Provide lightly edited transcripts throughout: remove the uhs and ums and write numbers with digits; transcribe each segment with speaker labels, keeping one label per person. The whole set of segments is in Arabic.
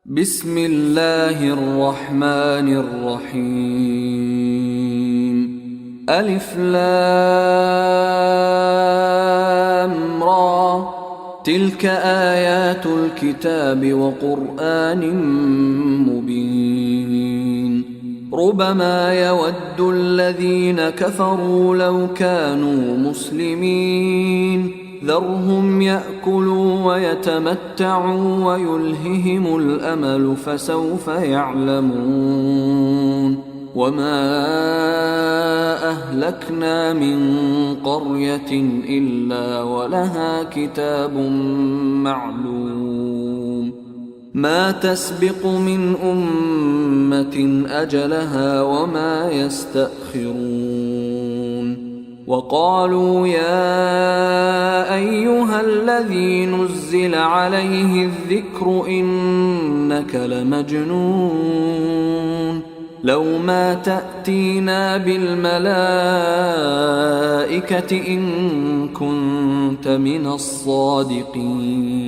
Speaker 1: بسم الله الرحمن الرحيم. ألف لام را، تلك آيات الكتاب وقرآن مبين. ربما يود الذين كفروا لو كانوا مسلمين، ذرهم يأكلوا ويتمتعوا ويلههم الأمل فسوف يعلمون. وما أهلكنا من قرية إلا ولها كتاب معلوم، ما تسبق من أمة أجلها وما يستأخرون. وقالوا يا أيها الذي نزل عليه الذكر إنك لمجنون، لو ما تأتينا بالملائكة إن كنت من الصادقين.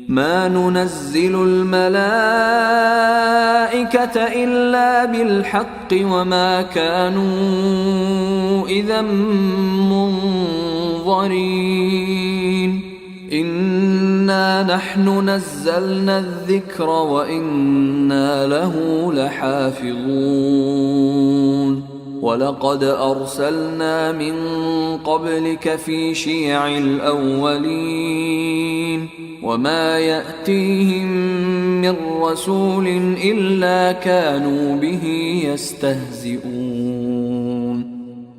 Speaker 1: ما ننزل الملائكة إلا بالحق وما كانوا إذا منظرين. إنا نحن نزلنا الذكر وإنا له لحافظون. ولقد أرسلنا من قبلك في شيع الأولين، وما يأتيهم من رسول إلا كانوا به يستهزئون.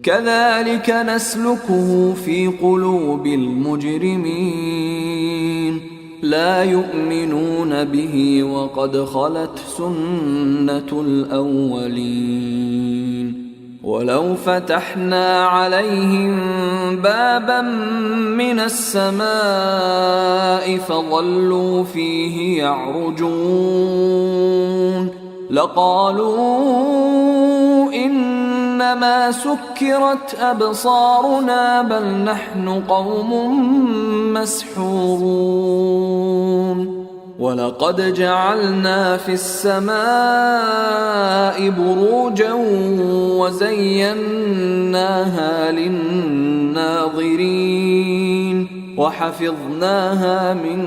Speaker 1: كذلك نسلكه في قلوب المجرمين، لا يؤمنون به وقد خلت سنة الأولين. ولو فتحنا عليهم بابا من السماء فظلوا فيه يعرجون لقالوا إنما سكرت أبصارنا بل نحن قوم مسحورون. ولقد جعلنا في السماء بروجا وزيناها للناظرين وحفظناها من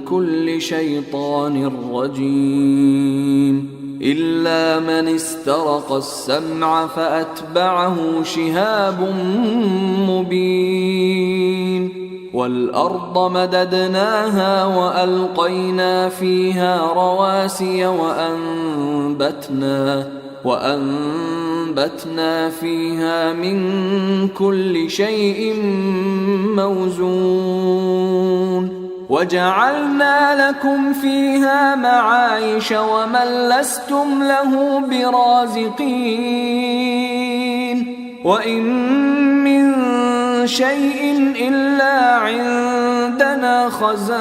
Speaker 1: كل شيطان رجيم، إلا من استرق السمع فأتبعه شهاب مبين. والأرض مددناها وألقينا فيها رواسي وأنبتنا فيها من كل شيء موزون. وجعلنا لكم فيها معايش ومن لستم له برازقين. وإن من شيء إلا عندنا خزائنه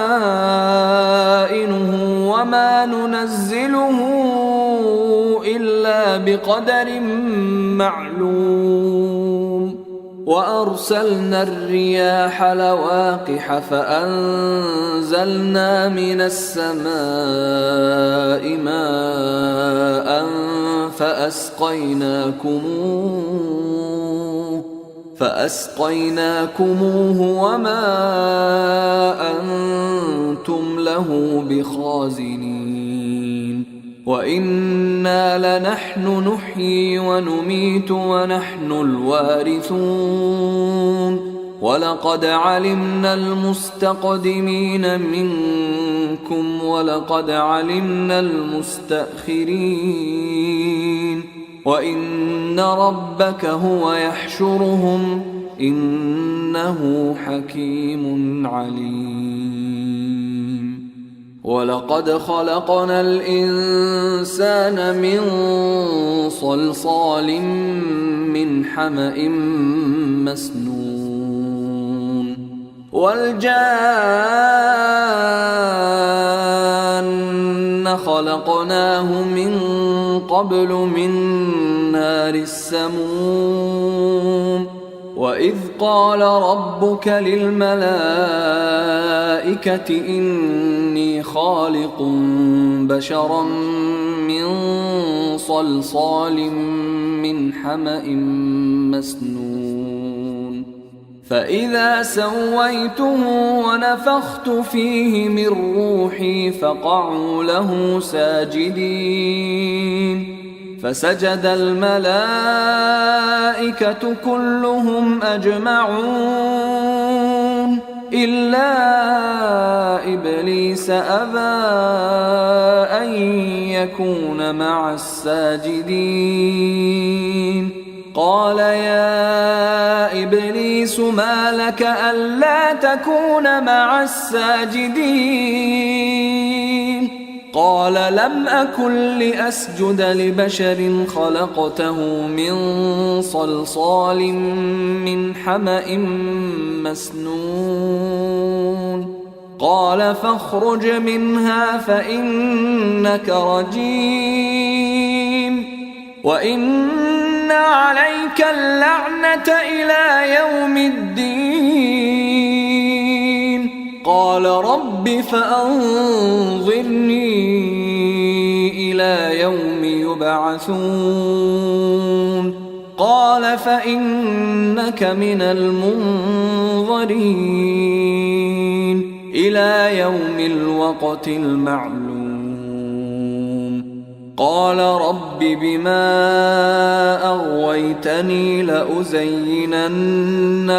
Speaker 1: وما ننزله إلا بقدر معلوم. وأرسلنا الرياح لواقح فأنزلنا من السماء ماء فأسقيناكموه وما أنتم له بخازنين. وإنا لنحن نحيي ونميت ونحن الوارثون. ولقد علمنا المستقدمين منكم ولقد علمنا المستأخرين. وإن ربك هو يحشرهم إنه حكيم عليم. ولقد خلقنا الإنسان من صلصال من حمأ مسنون. والجان خلقناه من قبل من نار السموم. وإذ قال ربك للملائكة إني إني خالق بشرا من صلصال من حمأ مسنون فإذا سويته ونفخت فيه من روحي فقعوا له ساجدين فسجد الملائكة كلهم أجمعون إلا إبليس أبى أن يكون مع الساجدين قال يا إبليس ما لك ألا تكون مع الساجدين قال لم أكن لأسجد لبشر خلقته من صلصال من حمأ مسنون قال فاخرج منها فإنك رجيم وإن عليك اللعنة إلى يوم الدين قال رب فأنظرني إلى يوم يبعثون قال فإنك من المنظرين إلى يوم الوقت المعلوم قال رب بما أغويتني لأزينن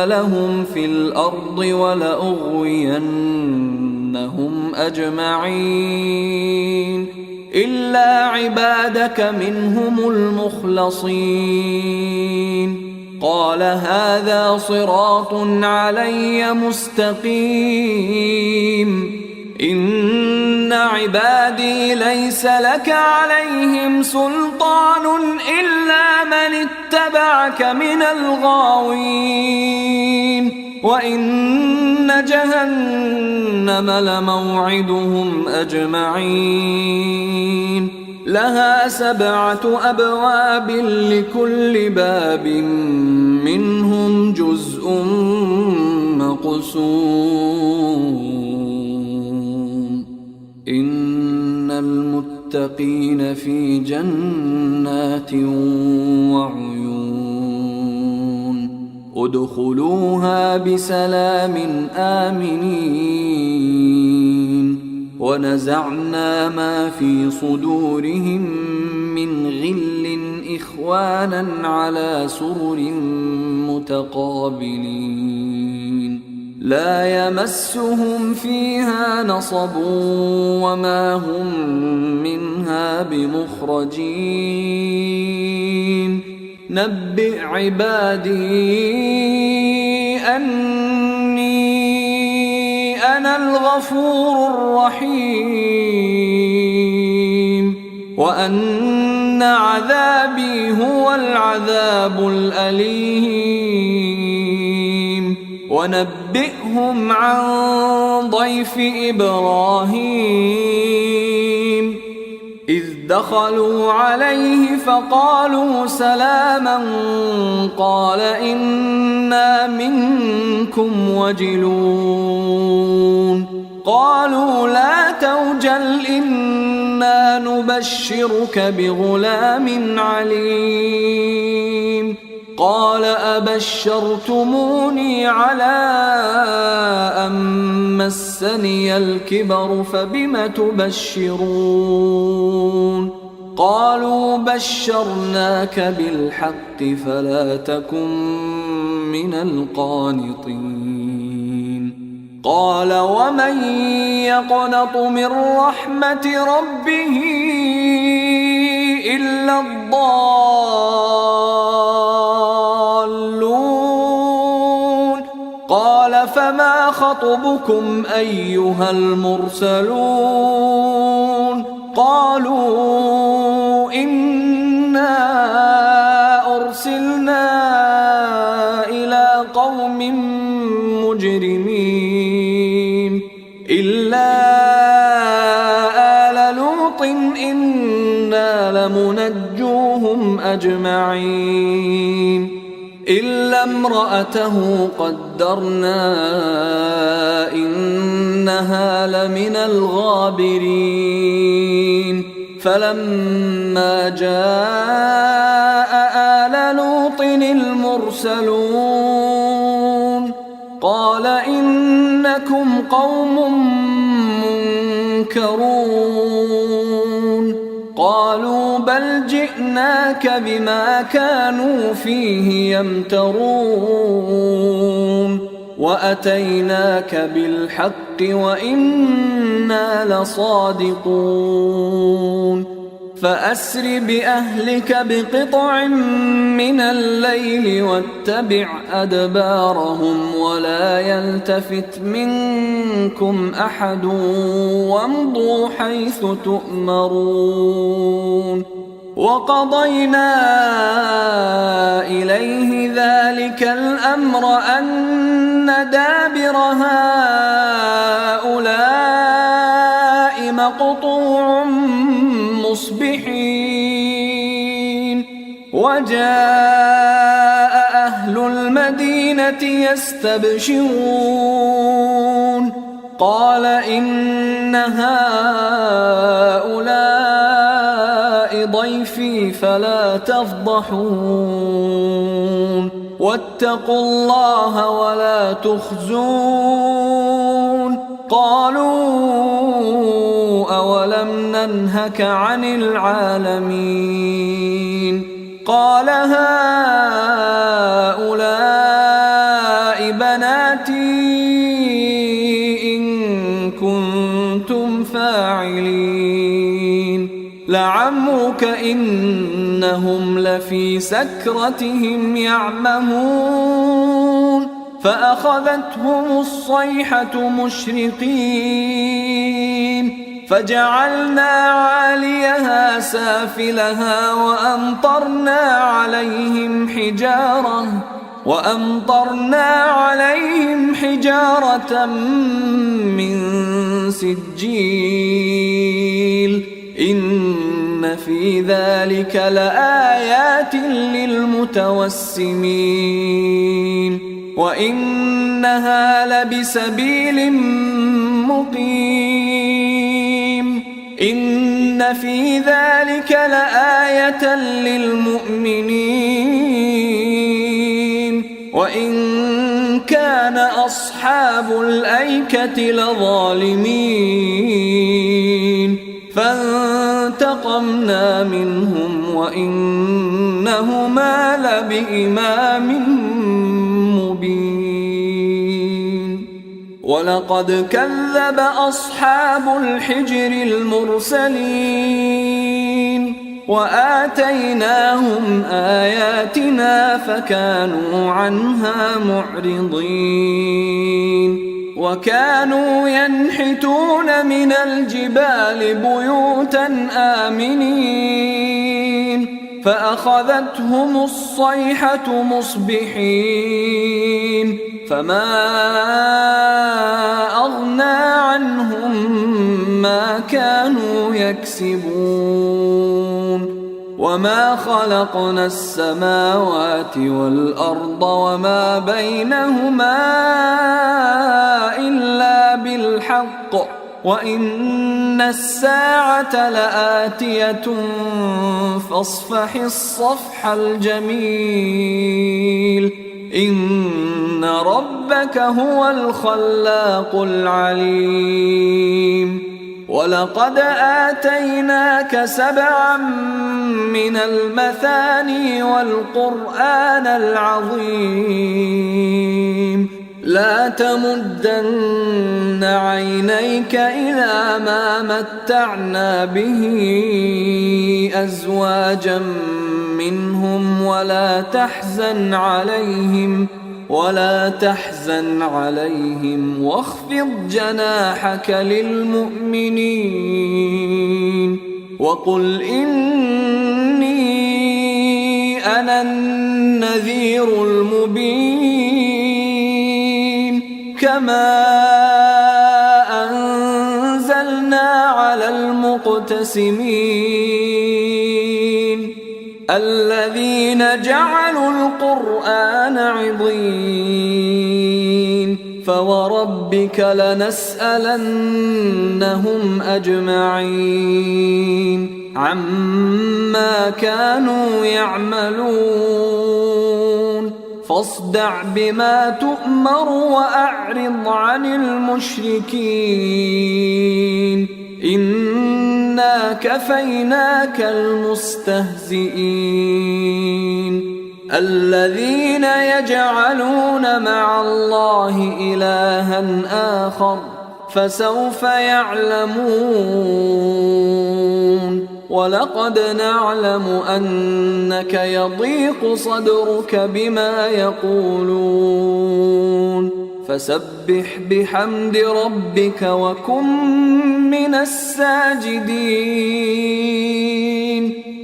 Speaker 1: لهم في الأرض ولأغوينهم أجمعين إلا عبادك منهم المخلصين قال هذا صراط علي مستقيم إن عبادي ليس لك عليهم سلطان إلا من اتبعك من الغاوين وإن جهنم لموعدهم أجمعين لها 7 أبواب لكل باب منهم جزء مقسوم إن المتقين في جنات وعيون ادخلوها بسلام آمنين ونزعنا ما في صدورهم من غل إخوانا على سرر متقابلين لا يمسهم فيها نصب وما هم منها بمخرجين نبئ عبادي أني أنا الغفور الرحيم وأن عذابي هو العذاب الأليم ونبئهم عن ضيف إبراهيم إذ دخلوا عليه فقالوا سلاما قال إنا منكم وجلون قالوا لا توجل إنا نبشرك بغلام عليم قال أبشرتموني على أن مسني الكبر فبم تبشرون قالوا بشرناك بالحق فلا تكن من القانطين قال ومن يقنط من رحمة ربه إلا الضالون قال فما خطبكم أيها المرسلون قالوا إنا أرسلنا إلى قوم مجرمين إلا آل لوط إنا لمنجوهم أجمعين إلا امرأته قدرنا إنها لمن الغابرين فلما جاء آل لوط المرسلون قال إنكم قوم منكرون قالوا بل جئناك بما كانوا فيه يمترون وأتيناك بالحق وإنا لصادقون فأسر بأهلك بقطع من الليل واتبع أدبارهم ولا يلتفت منكم أحد وامضوا حيث تؤمرون وقضينا إليه ذلك الأمر أن دابر هؤلاء مقطوع مصبحين وجاء أهل المدينة يستبشرون قال إن هؤلاء ضيفي فلا تفضحون واتقوا الله ولا تخزون قالوا أولم ننهك عن العالمين قال هؤلاء بناتي إن كنتم فاعلين لعمرك إنهم لفي سكرتهم يعمهون فأخذتهم الصيحة مشرقين فجعلنا عاليها سافلها وأمطرنا عليهم حجارة من سجيل إن في ذلك لآيات للمتوسمين وإنها لبسبيل مقيم إن في ذلك لآية للمؤمنين وإن كان أصحاب الأيكة لظالمين فانتقمنا منهم وإنهما لبإمام مبين ولقد كذب أصحاب الحجر المرسلين وآتيناهم آياتنا فكانوا عنها معرضين وكانوا ينحتون من الجبال بيوتا آمنين فأخذتهم الصيحة مصبحين فما أغنى عنهم ما كانوا يكسبون وما خلقنا السماوات والأرض وما بينهما إلا بالحق وإن الساعة لآتية فاصفح الصفح الجميل إن ربك هو الخلاق العليم ولقد آتيناك 7 من المثاني والقرآن العظيم لا تمدن عينيك إلى ما متعنا به أزواجا منهم ولا تحزن عليهم واخفض جناحك للمؤمنين وقل إني أنا النذير المبين كما أنزلنا على المقتسمين الذين جعلوا القرآن عضين فوربك لنسألنهم أجمعين عما كانوا يعملون فاصدع بما تؤمر وأعرض عن المشركين إنا كفيناك المستهزئين الذين يجعلون مع الله إلها آخر فسوف يعلمون ولقد نعلم أنك يضيق صدرك بما يقولون فسبح بحمد ربك وكن من الساجدين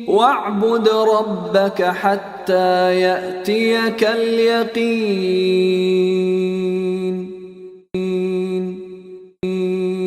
Speaker 1: واعبد ربك حتى يأتيك اليقين